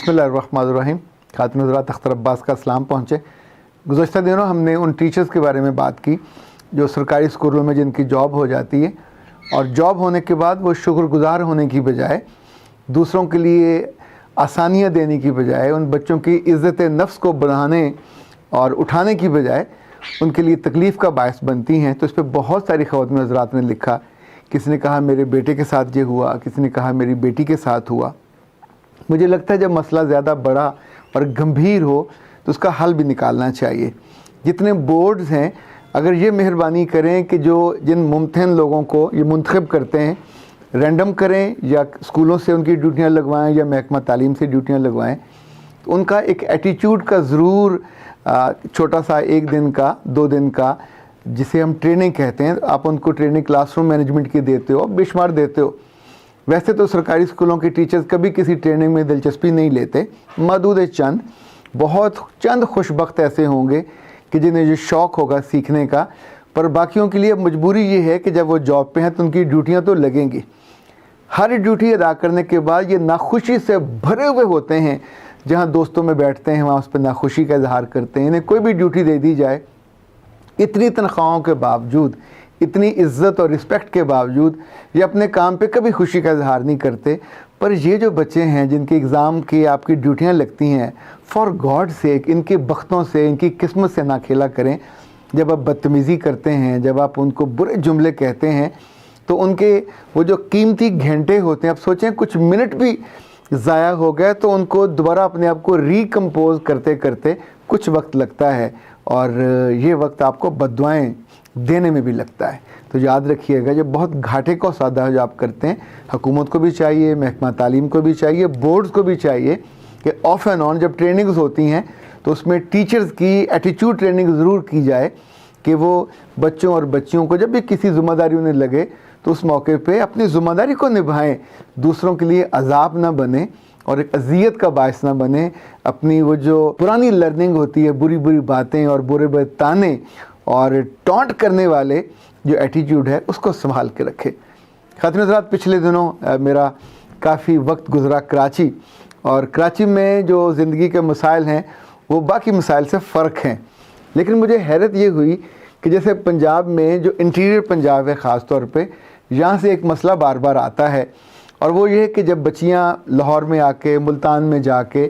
बिस्मिल्लाहिर्रहमानिर्रहीम। खातिन हज़रात, अख्तर अब्बास का सलाम पहुँचे। गुज़श्ता दिनों हमने उन टीचर्स के बारे में बात की जो सरकारी स्कूलों में जिनकी जॉब हो जाती है और जॉब होने के बाद वो शुक्रगुज़ार होने की बजाय, दूसरों के लिए आसानियाँ देने की बजाय, उन बच्चों की इज़्ज़त नफ्स को बढ़ाने और उठाने की बजाय उनके लिए तकलीफ़ का बायस बनती हैं। तो इस पर बहुत सारी ख़वातीन हज़रात ने लिखा। किसी ने कहा मेरे बेटे के साथ ये हुआ, किसी ने कहा मेरी बेटी के साथ हुआ। मुझे लगता है जब मसला ज़्यादा बड़ा और गंभीर हो तो उसका हल भी निकालना चाहिए। जितने बोर्ड्स हैं, अगर ये मेहरबानी करें कि जो जिन मुमतहन लोगों को ये मुंतखब करते हैं, रैंडम करें या स्कूलों से उनकी ड्यूटियाँ लगवाएं या महकमा तालीम से ड्यूटियाँ लगवाएं, तो उनका एक एटीट्यूड का ज़रूर छोटा सा 1 दिन का 2 दिन का, जिसे हम ट्रेनिंग कहते हैं, आप उनको ट्रेनिंग क्लासरूम मैनेजमेंट की देते हो, बेशुमार देते हो। वैसे तो सरकारी स्कूलों के टीचर्स कभी किसी ट्रेनिंग में दिलचस्पी नहीं लेते। मदूद बहुत चंद खुशबख्त ऐसे होंगे कि जिन्हें जो शौक़ होगा सीखने का, पर बाकियों के लिए मजबूरी ये है कि जब वो जॉब पे हैं तो उनकी ड्यूटियाँ तो लगेंगी। हर ड्यूटी अदा करने के बाद ये नाखुशी से भरे हुए होते हैं। जहाँ दोस्तों में बैठते हैं वहाँ उस पर नाखुशी का इजहार करते हैं। इन्हें कोई भी ड्यूटी दे दी जाए, इतनी तनख्वाहों के बावजूद, इतनी इज़्ज़त और रिस्पेक्ट के बावजूद ये अपने काम पे कभी खुशी का इजहार नहीं करते। पर ये जो बच्चे हैं जिनके एग्ज़ाम की आपकी ड्यूटियाँ लगती हैं, फॉर गॉड सेक इनके बख्तों से, इनकी किस्मत से ना खेला करें। जब आप बदतमीज़ी करते हैं, जब आप उनको बुरे जुमले कहते हैं, तो उनके वो जो कीमती घंटे होते हैं, आप सोचें कुछ मिनट भी ज़ाया हो गए तो उनको दोबारा अपने आप को रिकम्पोज करते करते कुछ वक्त लगता है, और ये वक्त आपको बद्दुआएं देने में भी लगता है। तो याद रखिएगा, ये बहुत घाटे का सौदा है जो आप करते हैं। हुकूमत को भी चाहिए, महकमा तालीम को भी चाहिए, बोर्ड्स को भी चाहिए कि ऑफ एंड ऑन जब ट्रेनिंग्स होती हैं तो उसमें टीचर्स की एटीट्यूड ट्रेनिंग ज़रूर की जाए कि वो बच्चों और बच्चियों को जब भी किसी ज़िम्मेदारी उन्हें लगे तो उस मौके पे अपनी ज़िम्मेदारी को निभाएं, दूसरों के लिए अजाब ना बने और एक अजियत का बायस ना बने। अपनी वो जो पुरानी लर्निंग होती है, बुरी बुरी बातें और बुरे बुरे ताने और टॉन्ट करने वाले जो एटीट्यूड है, उसको संभाल के रखे। खातिन हज़रात, पिछले दिनों मेरा काफ़ी वक्त गुज़रा कराची, और कराची में जो ज़िंदगी के मसाइल हैं वो बाकी मसाइल से फ़र्क हैं। लेकिन मुझे हैरत ये हुई कि जैसे पंजाब में जो इंटीरियर पंजाब है ख़ास तौर पे, यहाँ से एक मसला बार बार आता है, और वो ये है कि जब बच्चियाँ लाहौर में आके, मुल्तान में जाके,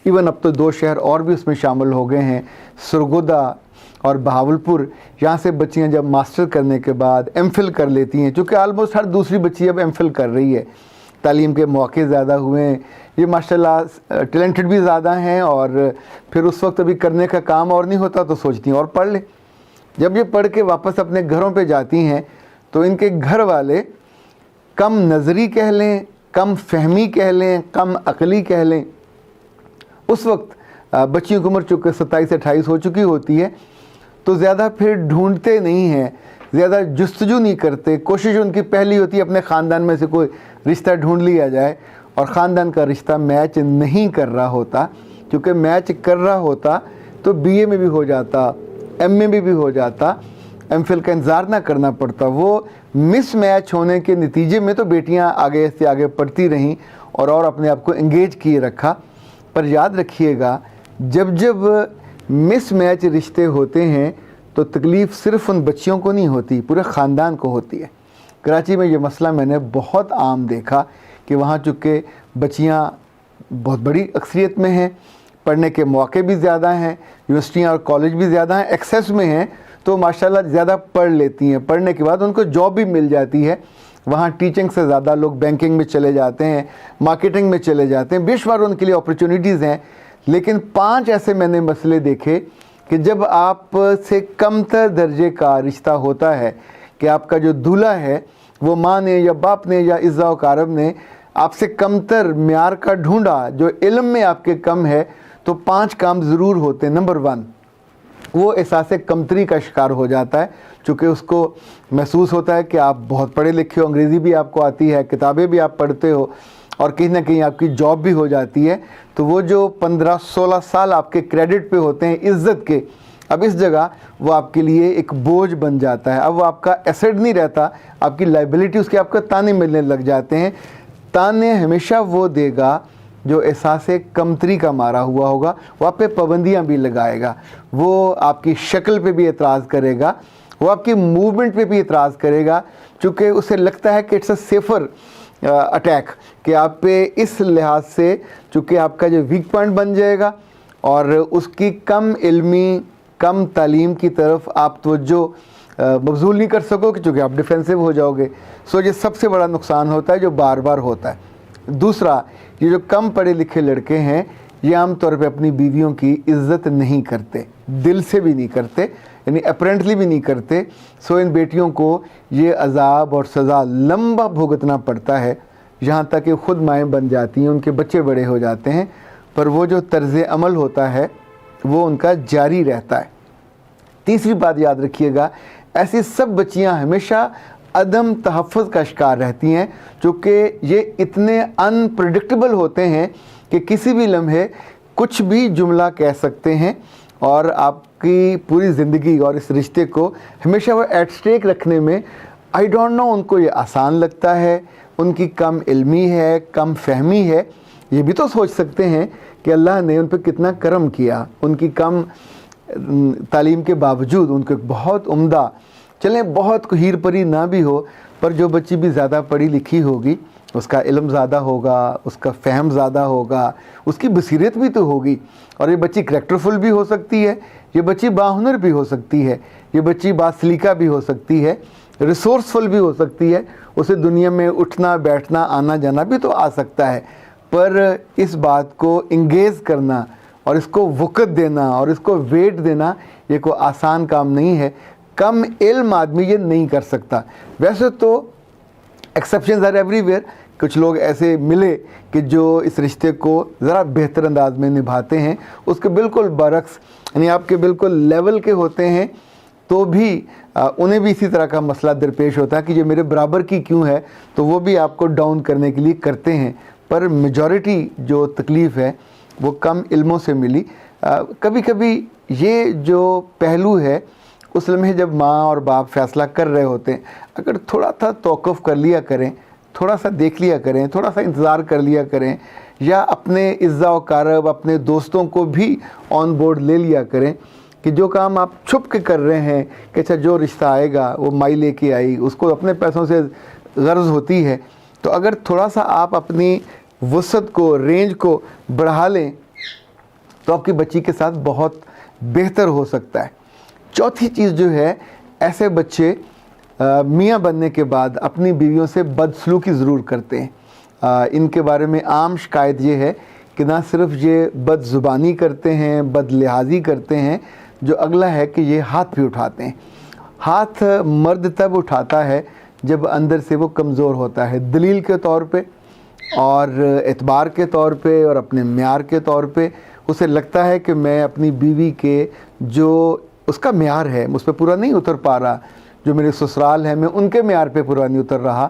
इवन अब तो 2 शहर और भी उसमें शामिल हो गए हैं, सरगोदा और बहावलपुर, यहाँ से बच्चियाँ जब मास्टर करने के बाद एमफिल कर लेती हैं, चूँकि आलमोस्ट हर दूसरी बच्ची अब एमफिल कर रही है, तालीम के मौके ज़्यादा हुए हैं, ये माशाल्लाह टैलेंटेड भी ज़्यादा हैं, और फिर उस वक्त अभी करने का काम और नहीं होता तो सोचती हैं और पढ़ लें। जब ये पढ़ के वापस अपने घरों पे जाती हैं तो इनके घर वाले कम नज़री कह लें, कम फहमी कह लें, कम अकली कह लें, उस वक्त बच्चियों की उम्र चूँकि 27-28 हो चुकी होती है, तो ज़्यादा फिर ढूंढते नहीं हैं, ज़्यादा जुस्तजू नहीं करते। कोशिश उनकी पहली होती है अपने ख़ानदान में से कोई रिश्ता ढूंढ लिया जाए, और ख़ानदान का रिश्ता मैच नहीं कर रहा होता। क्योंकि मैच कर रहा होता तो बीए में भी हो जाता, एमए में भी हो जाता, एमफिल का इंतज़ार ना करना पड़ता। वो मिस मैच होने के नतीजे में तो बेटियां आगे से आगे पढ़ती रहीं और अपने आप को एंगेज किए रखा। पर याद रखिएगा, जब जब मिस मैच रिश्ते होते हैं तो तकलीफ़ सिर्फ़ उन बच्चियों को नहीं होती, पूरे ख़ानदान को होती है। कराची में ये मसला मैंने बहुत आम देखा कि वहाँ चूँकि बच्चियाँ बहुत बड़ी अक्सरियत में हैं, पढ़ने के मौके भी ज़्यादा हैं, यूनिवर्सिटियाँ और कॉलेज भी ज़्यादा हैं, एक्सेस में हैं, तो माशाल्लाह ज़्यादा पढ़ लेती हैं। पढ़ने के बाद उनको जॉब भी मिल जाती है। वहाँ टीचिंग से ज़्यादा लोग बैंकिंग में चले जाते हैं, मार्केटिंग में चले जाते हैं, बेशुमार उनके लिए अपॉर्चुनिटीज़ हैं। लेकिन 5 ऐसे मैंने मसले देखे कि जब आप से कमतर दर्जे का रिश्ता होता है कि आपका जो दूल्हा है वो माँ ने या बाप ने या इज़्ज़ा कारब ने आपसे कमतर म्यार का ढूंढा, जो इल्म में आपके कम है, तो 5 काम ज़रूर होते हैं। नंबर 1, वो एहसास कमतरी का शिकार हो जाता है, चूँकि उसको महसूस होता है कि आप बहुत पढ़े लिखे हो, अंग्रेज़ी भी आपको आती है, किताबें भी आप पढ़ते हो, और कहीं ना कहीं आपकी जॉब भी हो जाती है। तो वो जो 15-16 साल आपके क्रेडिट पे होते हैं इज़्ज़त के, अब इस जगह वो आपके लिए एक बोझ बन जाता है। अब वो आपका एसेट नहीं रहता, आपकी लाइबिलिटी, उसके आपको ताने मिलने लग जाते हैं। ताने हमेशा वो देगा जो एहसास कमतरी का मारा हुआ होगा, वो आप पे पाबंदियाँ भी लगाएगा, वो आपकी शक्ल पे भी एतराज़ करेगा, वो आपकी मूवमेंट पे भी एतराज़ करेगा, चूँकि उसे लगता है कि इट्स अ सेफ़र अटैक, कि आप पे इस लिहाज से चूँकि आपका जो वीक पॉइंट बन जाएगा और उसकी कम इल्मी, कम तालीम की तरफ आप तवज्जो मबज़ूल नहीं कर सकोगे, चूँकि आप डिफेंसिव हो जाओगे। सो ये सबसे बड़ा नुकसान होता है जो बार बार होता है। दूसरा, ये जो कम पढ़े लिखे लड़के हैं, ये आम तौर पे अपनी बीवियों की इज़्ज़त नहीं करते, दिल से भी नहीं करते, यानी अपरेंटली भी नहीं करते। सो इन बेटियों को ये अज़ाब और सज़ा लंबा भुगतना पड़ता है, यहाँ तक कि ख़ुद माएँ बन जाती हैं, उनके बच्चे बड़े हो जाते हैं, पर वो जो तर्ज़ अमल होता है वो उनका जारी रहता है। तीसरी बात याद रखिएगा, ऐसी सब बच्चियाँ हमेशा अदम तहफ़्फ़ुज़ का शिकार रहती हैं, चूँकि ये इतने अनप्रेडिक्टेबल होते हैं कि किसी भी लम्हे कुछ भी जुमला कह सकते हैं और आपकी पूरी ज़िंदगी और इस रिश्ते को हमेशा वो एट स्टेक रखने में, आई डोंट नो, उनको ये आसान लगता है, उनकी कम इल्मी है, कम फहमी है। ये भी तो सोच सकते हैं कि अल्लाह ने उन पर कितना करम किया, उनकी कम तालीम के बावजूद उनको बहुत उम्दा, चलें बहुत हीर परी ना भी हो, पर जो बच्ची भी ज़्यादा पढ़ी लिखी होगी, उसका इल्म ज़्यादा होगा, उसका फ़हम ज़्यादा होगा, उसकी बसीरत भी तो होगी, और ये बच्ची करैक्टरफुल भी हो सकती है, ये बच्ची बाहुनर भी हो सकती है, ये बच्ची बासलीका भी हो सकती है, रिसोर्सफुल भी हो सकती है, उसे दुनिया में उठना बैठना आना जाना भी तो आ सकता है। पर इस बात को इंगेज करना और इसको वक़्त देना और इसको वेट देना, ये कोई आसान काम नहीं है। कम इल्म आदमी ये नहीं कर सकता। वैसे तो एक्सेप्शंस आर एवरीवेयर, कुछ लोग ऐसे मिले कि जो इस रिश्ते को ज़रा बेहतर अंदाज में निभाते हैं, उसके बिल्कुल बरक्स, यानी आपके बिल्कुल लेवल के होते हैं, तो भी उन्हें भी इसी तरह का मसला दरपेश होता है कि ये मेरे बराबर की क्यों है, तो वो भी आपको डाउन करने के लिए करते हैं। पर मेजॉरिटी जो तकलीफ़ है वो कम इल्मों से मिली। कभी कभी ये जो पहलू है, उस लम्हे जब माँ और बाप फ़ैसला कर रहे होते हैं, अगर थोड़ा सा तौक़ुफ़ कर लिया करें, थोड़ा सा देख लिया करें, थोड़ा सा इंतज़ार कर लिया करें, या अपने इज़्ज़ा व कारब, अपने दोस्तों को भी ऑन बोर्ड ले लिया करें कि जो काम आप छुप के कर रहे हैं कि अच्छा जो रिश्ता आएगा वो माई लेके आई, उसको अपने पैसों से गर्ज होती है, तो अगर थोड़ा सा आप अपनी वसत को, रेंज को बढ़ा लें तो आपकी बच्ची के साथ बहुत बेहतर हो सकता है। चौथी चीज़ जो है, ऐसे बच्चे मियाँ बनने के बाद अपनी बीवियों से बदसलूकी ज़रूर करते हैं। इनके बारे में आम शिकायत ये है कि ना सिर्फ ये बदज़ुबानी करते हैं, बदलिहाजी करते हैं, जो अगला है कि ये हाथ भी उठाते हैं। हाथ मर्द तब उठाता है जब अंदर से वो कमज़ोर होता है, दलील के तौर पे और एतबार के तौर पे और अपने म्यार के तौर पे। उसे लगता है कि मैं अपनी बीवी के जो उसका म्यार है उस पर पूरा नहीं उतर पा रहा, जो मेरे ससुराल है मैं उनके म्यार पे पूरा नहीं उतर रहा,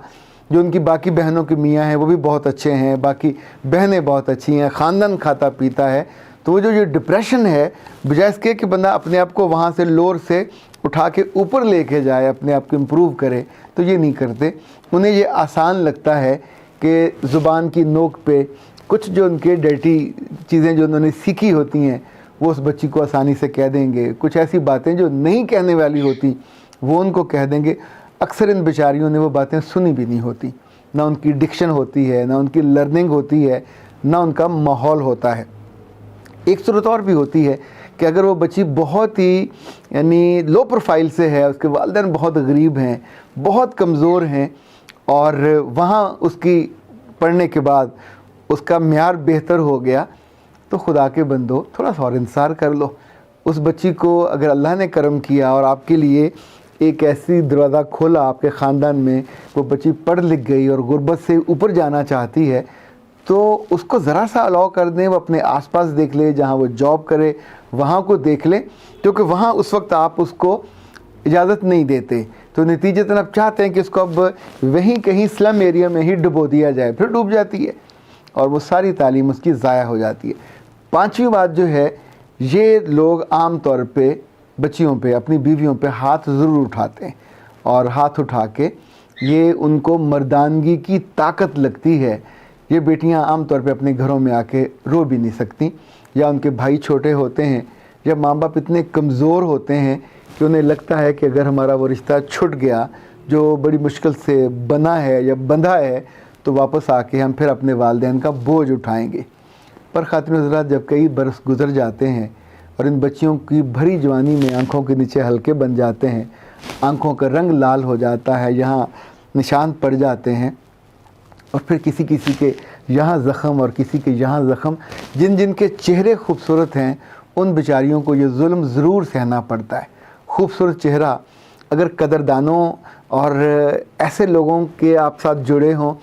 जो उनकी बाकी बहनों की मियाँ हैं वो भी बहुत अच्छे हैं, बाकी बहनें बहुत अच्छी हैं, ख़ानदान खाता पीता है, तो वो जो ये डिप्रेशन है, बजाय इसके कि बंदा अपने आप को वहाँ से लोअर से उठा के ऊपर लेके जाए, अपने आप को इम्प्रूव करे, तो ये नहीं करते। उन्हें ये आसान लगता है कि ज़ुबान की नोक पे कुछ जो उनके डर्टी चीज़ें जो उन्होंने सीखी होती हैं वो उस बच्ची को आसानी से कह देंगे, कुछ ऐसी बातें जो नहीं कहने वाली होती वो उनको कह देंगे। अक्सर इन बेचारियों ने वो बातें सुनी भी नहीं होती, ना उनकी डिक्शन होती है, ना उनकी लर्निंग होती है, ना उनका माहौल होता है। एक सूरत और भी होती है कि अगर वो बच्ची बहुत ही यानी लो प्रोफाइल से है, उसके वालिदैन बहुत गरीब हैं, बहुत कमज़ोर हैं, और वहाँ उसकी पढ़ने के बाद उसका म्यार बेहतर हो गया, तो खुदा के बंदो थोड़ा सा और इंतज़ार कर लो। उस बच्ची को अगर अल्लाह ने करम किया और आपके लिए एक ऐसी दरवाज़ा खोला आपके ख़ानदान में, वो बच्ची पढ़ लिख गई और गुर्बत से ऊपर जाना चाहती है, तो उसको ज़रा सा अलाउ कर दें, वो अपने आसपास देख ले, जहाँ वो जॉब करे वहाँ को देख ले, क्योंकि वहाँ उस वक्त आप उसको इजाज़त नहीं देते, तो नतीजतन आप चाहते हैं कि इसको अब वहीं कहीं स्लम एरिया में ही डुबो दिया जाए, फिर डूब जाती है और वो सारी तालीम उसकी ज़ाया हो जाती है। पांचवी बात जो है, ये लोग आम तौर पे बच्चियों पे, अपनी बीवियों पे हाथ ज़रूर उठाते हैं, और हाथ उठा के ये उनको मर्दानगी की ताकत लगती है ये बेटियां आम तौर पे अपने घरों में आके रो भी नहीं सकती, या उनके भाई छोटे होते हैं, या माँ बाप इतने कमज़ोर होते हैं कि उन्हें लगता है कि अगर हमारा वो रिश्ता छूट गया जो बड़ी मुश्किल से बना है या बंधा है, तो वापस आके हम फिर अपने वालिदैन का बोझ उठाएंगे। पर ख़ातिन हज़रात, जब कई बरस गुज़र जाते हैं और इन बच्चियों की भरी जवानी में आँखों के नीचे हल्के बन जाते हैं, आँखों का रंग लाल हो जाता है, यहाँ निशान पड़ जाते हैं, और फिर किसी किसी के यहाँ ज़ख़म और किसी के यहाँ ज़ख़म, जिन जिन के चेहरे खूबसूरत हैं उन बेचारियों को ये जुल्म ज़रूर सहना पड़ता है। खूबसूरत चेहरा अगर कदरदानों और ऐसे लोगों के आप साथ जुड़े हों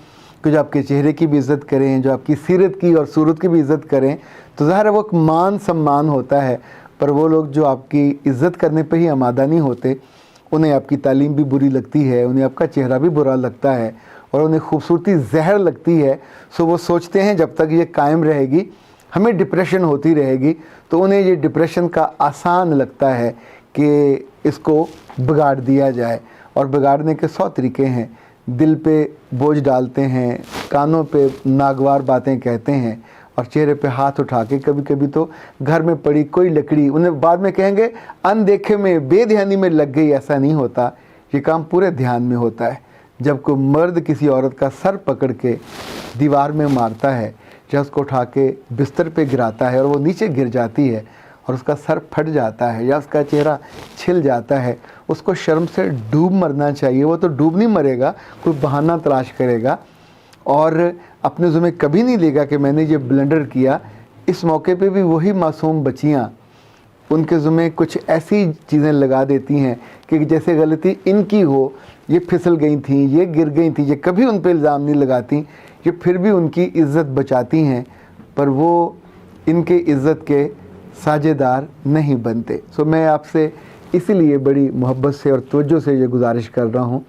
कि जो आपके चेहरे की भी इज़्ज़त करें, जो आपकी सीरत की और सूरत की भी इज़्ज़त करें, तो ज़ाहिर है वो एक मान सम्मान होता है। पर वो लोग जो आपकी इज़्ज़त करने पे ही आमादा नहीं होते, उन्हें आपकी तालीम भी बुरी लगती है, उन्हें आपका चेहरा भी बुरा लगता है, और उन्हें खूबसूरती जहर लगती है। सो वो सोचते हैं जब तक ये कायम रहेगी हमें डिप्रेशन होती रहेगी, तो उन्हें ये डिप्रेशन का आसान लगता है कि इसको बिगाड़ दिया जाए। और बिगाड़ने के 100 तरीके हैं। दिल पे बोझ डालते हैं, कानों पे नागवार बातें कहते हैं, और चेहरे पे हाथ उठा के कभी कभी तो घर में पड़ी कोई लकड़ी उन्हें बाद में कहेंगे अनदेखे में बेध्यानी में लग गई। ऐसा नहीं होता, ये काम पूरे ध्यान में होता है। जब कोई मर्द किसी औरत का सर पकड़ के दीवार में मारता है, या उसको उठा के बिस्तर पे गिराता है और वो नीचे गिर जाती है और उसका सर फट जाता है या उसका चेहरा छिल जाता है, उसको शर्म से डूब मरना चाहिए। वो तो डूब नहीं मरेगा, कोई बहाना तलाश करेगा और अपने ज़ुम्मे कभी नहीं लेगा कि मैंने ये ब्लंडर किया। इस मौके पे भी वही मासूम बच्चियाँ उनके ज़ुम्मे कुछ ऐसी चीज़ें लगा देती हैं कि जैसे गलती इनकी हो, ये फिसल गई थी, ये गिर गई थी, ये कभी उन पे इल्ज़ाम नहीं लगाती, ये फिर भी उनकी इज़्ज़त बचाती हैं, पर वो इनके इज़्ज़त के साझेदार नहीं बनते। सो मैं आपसे इसीलिए बड़ी मोहब्बत से और तवज्जो से ये गुजारिश कर रहा हूँ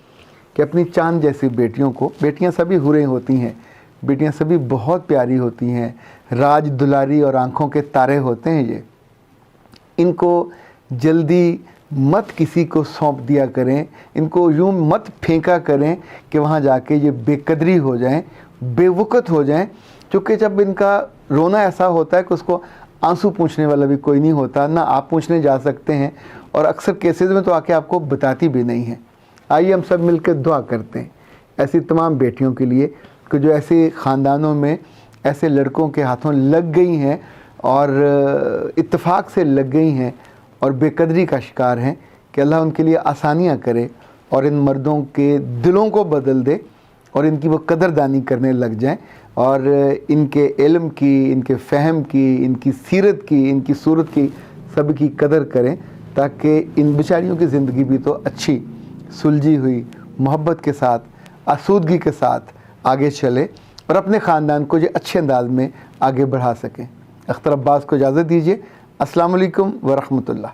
कि अपनी चांद जैसी बेटियों को, बेटियाँ सभी हुरें होती हैं, बेटियाँ सभी बहुत प्यारी होती हैं, राज दुलारी और आँखों के तारे होते हैं ये, इनको जल्दी मत किसी को सौंप दिया करें, इनको यूँ मत फेंका करें कि वहाँ जाके ये बेकदरी हो जाएं, बेवकत हो जाएं। क्योंकि जब इनका रोना ऐसा होता है कि उसको आंसू पूछने वाला भी कोई नहीं होता, ना आप पूछने जा सकते हैं, और अक्सर केसेस में तो आके आपको बताती भी नहीं है। आइए हम सब मिलकर दुआ करते हैं ऐसी तमाम बेटियों के लिए कि जो ऐसे ख़ानदानों में ऐसे लड़कों के हाथों लग गई हैं और इत्तेफाक से लग गई हैं और बेकदरी का शिकार हैं, कि अल्लाह उनके लिए आसानियाँ करे और इन मर्दों के दिलों को बदल दे और इनकी वो कदरदानी करने लग जाएं और इनके इल्म की, इनके फ़हम की, इनकी सीरत की, इनकी सूरत की सब की कदर करें, ताकि इन बेचारियों की ज़िंदगी भी तो अच्छी सुलझी हुई मोहब्बत के साथ, आसूदगी के साथ आगे चले और अपने ख़ानदान को ये अच्छे अंदाज में आगे बढ़ा सकें। अख्तर अब्बास को इजाज़त दीजिए। अस्सलाम वालेकुम व रहमतुल्लाह।